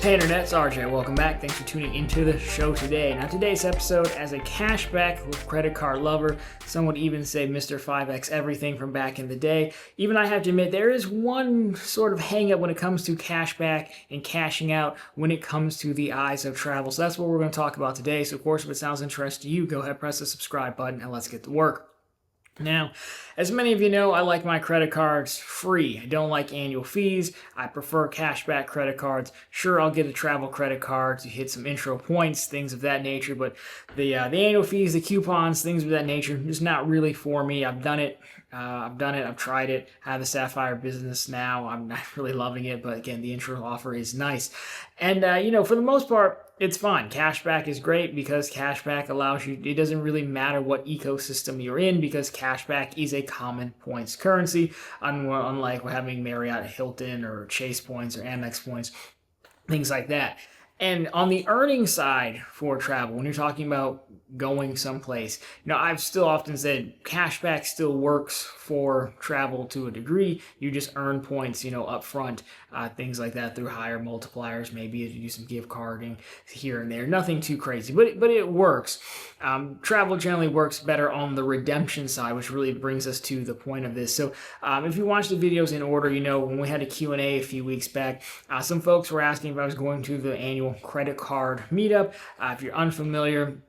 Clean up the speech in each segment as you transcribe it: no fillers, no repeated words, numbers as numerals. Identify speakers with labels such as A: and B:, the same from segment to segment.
A: Hey Internet, it's RJ. Welcome back. Thanks for tuning into the show today. Now today's episode, as a cashback with credit card lover, some would even say Mr. 5X everything from back in the day. Even I have to admit, there is one sort of hang up when it comes to cashback and cashing out when it comes to the eyes of travel. So that's what we're going to talk about today. So of course, if it sounds interesting to you, go ahead, press the subscribe button and let's get to work. Now, as many of you know, I like my credit cards free. I don't like annual fees. I prefer cashback credit cards. Sure, I'll get a travel credit card to hit some intro points, things of that nature, but the annual fees, the coupons, things of that nature, just not really for me. I've done it. I've tried it. I have a Sapphire business now. I'm not really loving it, but again, the intro offer is nice. And, for the most part, it's fine. Cashback is great because cashback allows you, it doesn't really matter what ecosystem you're in because cashback is a common points currency, unlike having Marriott, Hilton, or Chase points or Amex points, things like that. And on the earning side for travel, when you're talking about going someplace, I've still often said cashback still works for travel to a degree. You just earn points, up front, things like that through higher multipliers. Maybe if you do some gift carding here and there, nothing too crazy, but it works. Travel generally works better on the redemption side, which really brings us to the point of this. So if you watch the videos in order, when we had a Q&A a few weeks back, some folks were asking if I was going to the annual credit card meetup. If you're unfamiliar,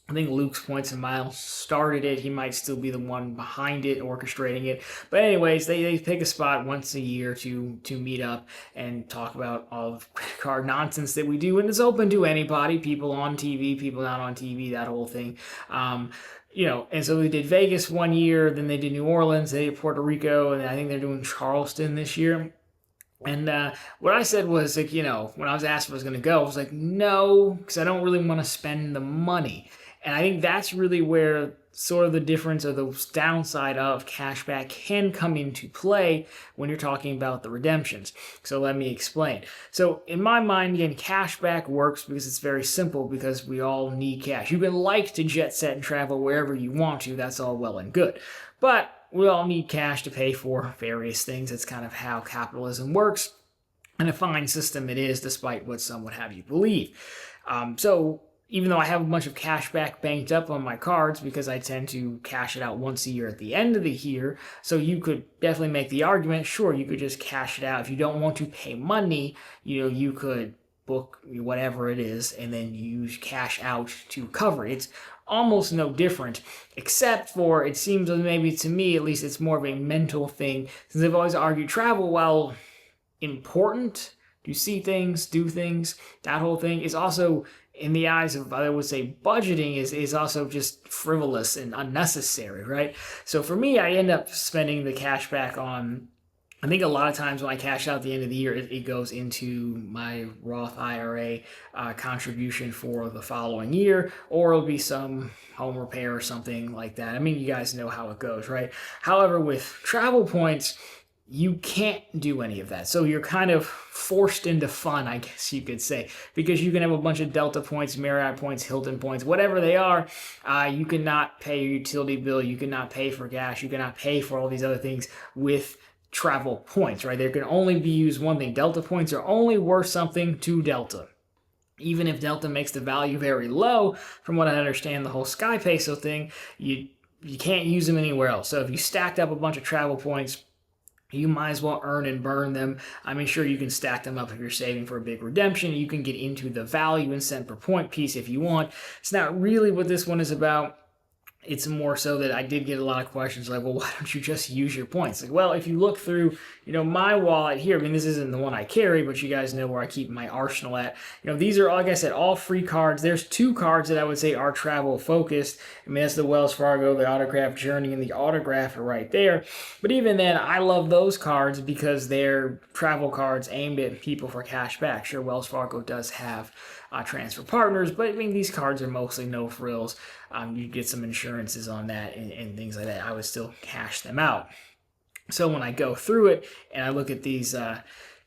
A: I think Luke's Points and Miles started it. He might still be the one behind it, orchestrating it. But anyways, they pick a spot once a year to meet up and talk about all of credit card nonsense that we do. And it's open to anybody, people on TV, people not on TV, that whole thing. And so they did Vegas one year, then they did New Orleans, they did Puerto Rico, and I think they're doing Charleston this year. And what I said was, when I was asked if I was going to go, I was like, no, because I don't really want to spend the money. And I think that's really where sort of the difference or the downside of cashback can come into play when you're talking about the redemptions. So let me explain. So in my mind, again, cashback works because it's very simple because we all need cash. You can like to jet set and travel wherever you want to. That's all well and good. But we all need cash to pay for various things. It's kind of how capitalism works, and a fine system it is, despite what some would have you believe. So even though I have a bunch of cash back banked up on my cards because I tend to cash it out once a year at the end of the year, so you could definitely make the argument, sure, you could just cash it out. If you don't want to pay money, you could book whatever it is and then use cash out to cover it. It's almost no different, except for it seems maybe to me at least it's more of a mental thing, since I've always argued travel, while important to see things, do things, that whole thing is also, in the eyes of, I would say, budgeting is also just frivolous and unnecessary, right? So for me, I end up spending the cash back on, I think a lot of times when I cash out at the end of the year, it goes into my Roth IRA contribution for the following year, or it'll be some home repair or something like that. I mean, you guys know how it goes, right? However, with travel points, you can't do any of that. So you're kind of forced into fun, I guess you could say, because you can have a bunch of Delta points, Marriott points, Hilton points, whatever they are. You cannot pay your utility bill. You cannot pay for gas. You cannot pay for all these other things with travel points, right? There can only be used one thing. Delta points are only worth something to Delta. Even if Delta makes the value very low, from what I understand, the whole Sky Peso thing, you can't use them anywhere else. So if you stacked up a bunch of travel points, you might as well earn and burn them. I mean, sure, you can stack them up if you're saving for a big redemption. You can get into the value and cent per point piece if you want. It's not really what this one is about. It's more so that I did get a lot of questions like, well, why don't you just use your points? Like, well, if you look through, my wallet here, I mean, this isn't the one I carry, but you guys know where I keep my arsenal at. These are, like I said, all free cards. There's two cards that I would say are travel focused. I mean, that's the Wells Fargo, the Autograph Journey, and the Autograph are right there. But even then, I love those cards because they're travel cards aimed at people for cash back. Sure, Wells Fargo does have transfer partners, but I mean, these cards are mostly no frills. You get some insurances on that and things like that. I would still cash them out. So when I go through it and I look at these,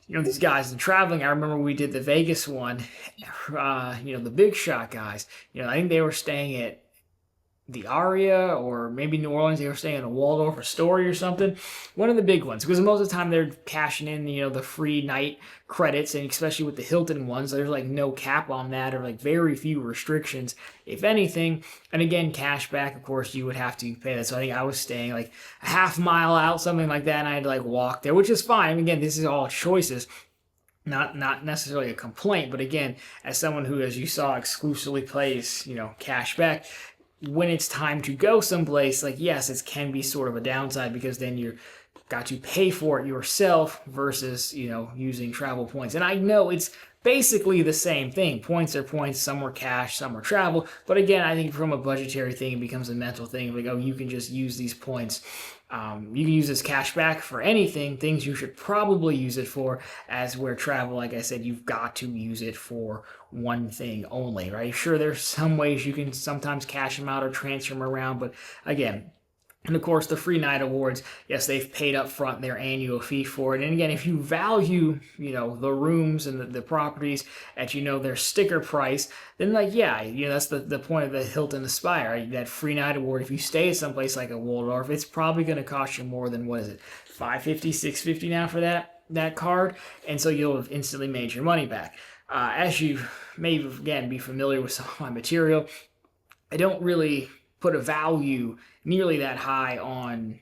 A: these guys in traveling, I remember we did the Vegas one, the big shot guys, I think they were staying at the Aria or maybe New Orleans, they were staying in a Waldorf Astoria or something. One of the big ones, because most of the time they're cashing in, the free night credits, and especially with the Hilton ones, there's like no cap on that or like very few restrictions, if anything. And again, cash back, of course, you would have to pay that. So I think I was staying like a half mile out, something like that, and I had to like walk there, which is fine. I mean, again, this is all choices. Not necessarily a complaint, but again, as someone who, as you saw, exclusively plays, cash back, when it's time to go someplace, like, yes, it can be sort of a downside because then you're got to pay for it yourself versus, using travel points. And I know it's basically the same thing. Points are points, some are cash, some are travel. But again, I think from a budgetary thing, it becomes a mental thing. Like, oh, you can just use these points. You can use this cash back for anything, things you should probably use it for, as where travel, like I said, you've got to use it for one thing only, right? Sure, there's some ways you can sometimes cash them out or transfer them around, but again, and of course, the free night awards, yes, they've paid up front their annual fee for it. And again, if you value, the rooms and the properties at, their sticker price, then that's the point of the Hilton Aspire, right? That free night award. If you stay at someplace like a Waldorf, it's probably going to cost you more than, what is it, $550, $650 now for that card. And so you'll have instantly made your money back. As you may, again, be familiar with some of my material, I don't really put a value nearly that high on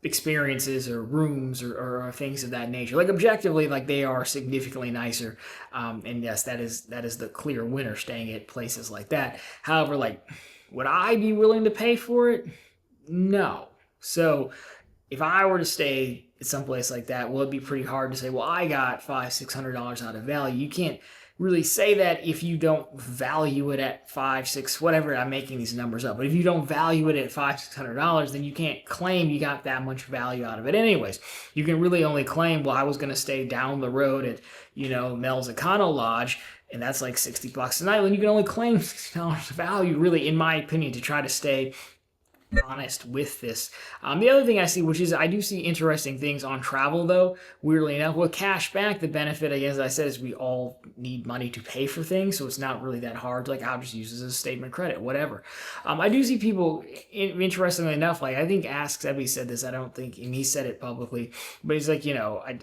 A: experiences or rooms or things of that nature. Like, objectively, like, they are significantly nicer. And yes, that is the clear winner, staying at places like that. However, like, would I be willing to pay for it? No. So if I were to stay at someplace like that, well, it'd be pretty hard to say, well, I got $500-$600 out of value. You can't really say that if you don't value it at $500-$600, whatever. I'm making these numbers up, but if you don't value it at $500-$600, then you can't claim you got that much value out of it. Anyways, you can really only claim, well, I was going to stay down the road at Mel's Econo Lodge, and that's like $60 a night. Then you can only claim $60 value, really, in my opinion, to try to stay honest with this. The other thing I see, which is I do see interesting things on travel, though, weirdly enough. With cash back, the benefit, as I said, is we all need money to pay for things, so it's not really that hard. Like, I'll just use this as a statement credit, whatever. I do see people, interestingly enough, like, I think Ask Sebby said this, I don't think, and he said it publicly, but he's like,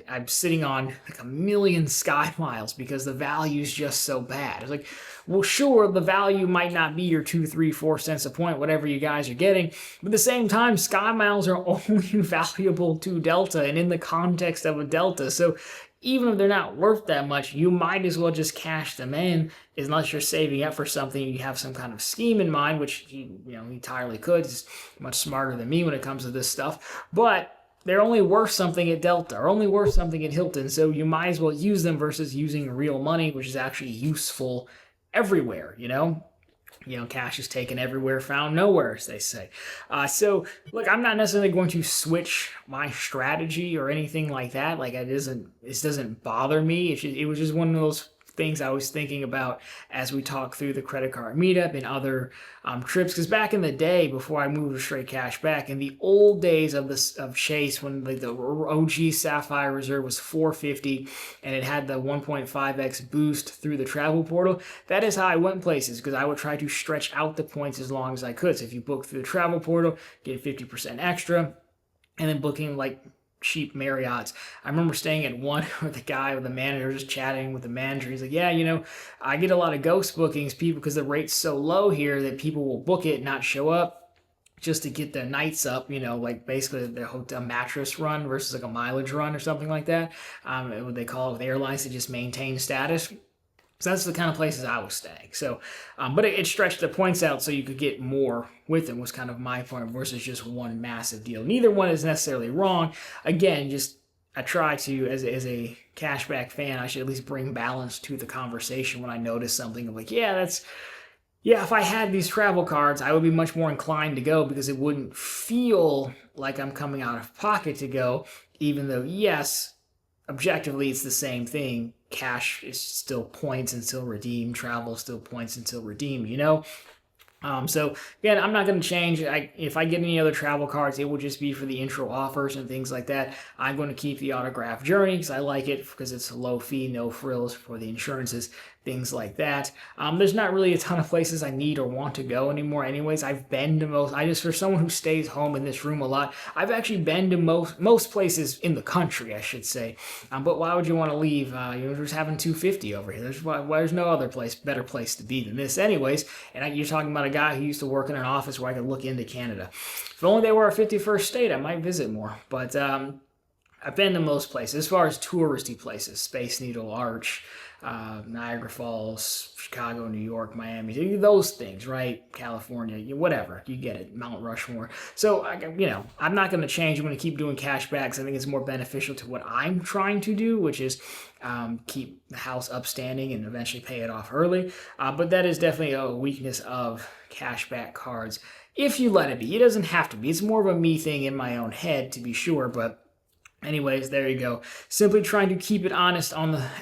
A: I'm sitting on like 1 million Sky Miles because the value is just so bad. It's like, well, sure, the value might not be your 2, 3, 4 cents a point, whatever you guys are getting, but at the same time, Sky Miles are only valuable to Delta and in the context of a Delta. So even if they're not worth that much, you might as well just cash them in, unless you're saving up for something, you have some kind of scheme in mind, which he entirely could. He's much smarter than me when it comes to this stuff. But they're only worth something at Delta, or only worth something at Hilton, so you might as well use them versus using real money, which is actually useful everywhere, cash is taken everywhere, found nowhere, as they say. So look, I'm not necessarily going to switch my strategy or anything like that. Like, it doesn't bother me. It was just one of those things I was thinking about as we talk through the credit card meetup and other trips. Because back in the day, before I moved to straight cash back, in the old days of Chase, when the OG Sapphire Reserve was $450 and it had the 1.5x boost through the travel portal, that is how I went places, because I would try to stretch out the points as long as I could. So if you book through the travel portal, get 50% extra, and then booking like cheap Marriotts. I remember staying at one with the manager, just chatting with the manager. He's like, yeah, I get a lot of ghost bookings, people, because the rate's so low here that people will book it, not show up just to get their nights up, like basically the hotel mattress run versus like a mileage run or something like that. What they call it with airlines to just maintain status. So that's the kind of places I was staying. So, but it stretched the points out so you could get more with them, was kind of my point, versus just one massive deal. Neither one is necessarily wrong. Again, I try to, as a cashback fan, I should at least bring balance to the conversation when I notice something. I'm like, if I had these travel cards, I would be much more inclined to go, because it wouldn't feel like I'm coming out of pocket to go, even though, yes, objectively it's the same thing. Cash is still points until redeemed. Travel is still points until redeemed, So again, I'm not going to change. If I get any other travel cards, it will just be for the intro offers and things like that. I'm going to keep the autograph journey because I like it, because it's a low fee, no frills for the insurances, things like that. There's not really a ton of places I need or want to go anymore anyways. I've been to for someone who stays home in this room a lot, I've actually been to most places in the country, I should say. But why would you want to leave? You're just having 250 over here. There's no other better place to be than this anyways. And you're talking about a guy who used to work in an office where I could look into Canada. If only they were our 51st state, I might visit more. But I've been to most places. As far as touristy places, Space Needle Arch, Niagara Falls, Chicago, New York, Miami, those things, right? California, whatever, you get it, Mount Rushmore. So, I'm not going to change. I'm going to keep doing cashbacks. I think it's more beneficial to what I'm trying to do, which is keep the house upstanding and eventually pay it off early. But that is definitely a weakness of cashback cards. If you let it be, it doesn't have to be. It's more of a me thing in my own head, to be sure, but anyways, there you go. Simply trying to keep it honest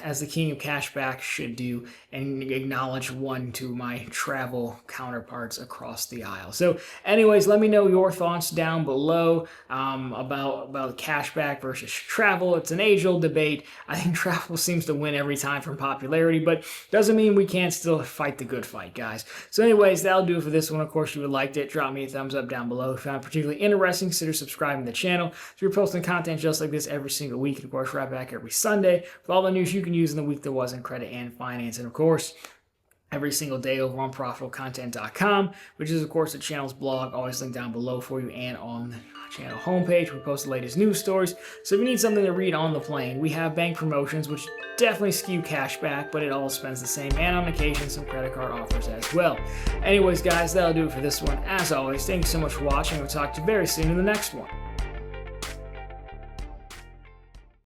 A: as the king of cashback should do, and acknowledge one to my travel counterparts across the aisle. So anyways, let me know your thoughts down below about cashback versus travel. It's an age-old debate. I think travel seems to win every time from popularity, but doesn't mean we can't still fight the good fight, guys. So anyways, that'll do it for this one. Of course, if you would liked it, drop me a thumbs up down below. If you found it particularly interesting, consider subscribing to the channel. So we're posting content just like this every single week, and of course right back every Sunday with all the news you can use in the week that was in credit and finance, and of course every single day over on profitablecontent.com, which is of course the channel's blog, always linked down below for you, and on the channel homepage we post the latest news stories. So if you need something to read on the plane, we have bank promotions which definitely skew cashback, but it all spends the same, and on occasion some credit card offers as well. Anyways guys, that'll do it for this one. As always, thank you so much for watching. We'll talk to you very soon in the next one.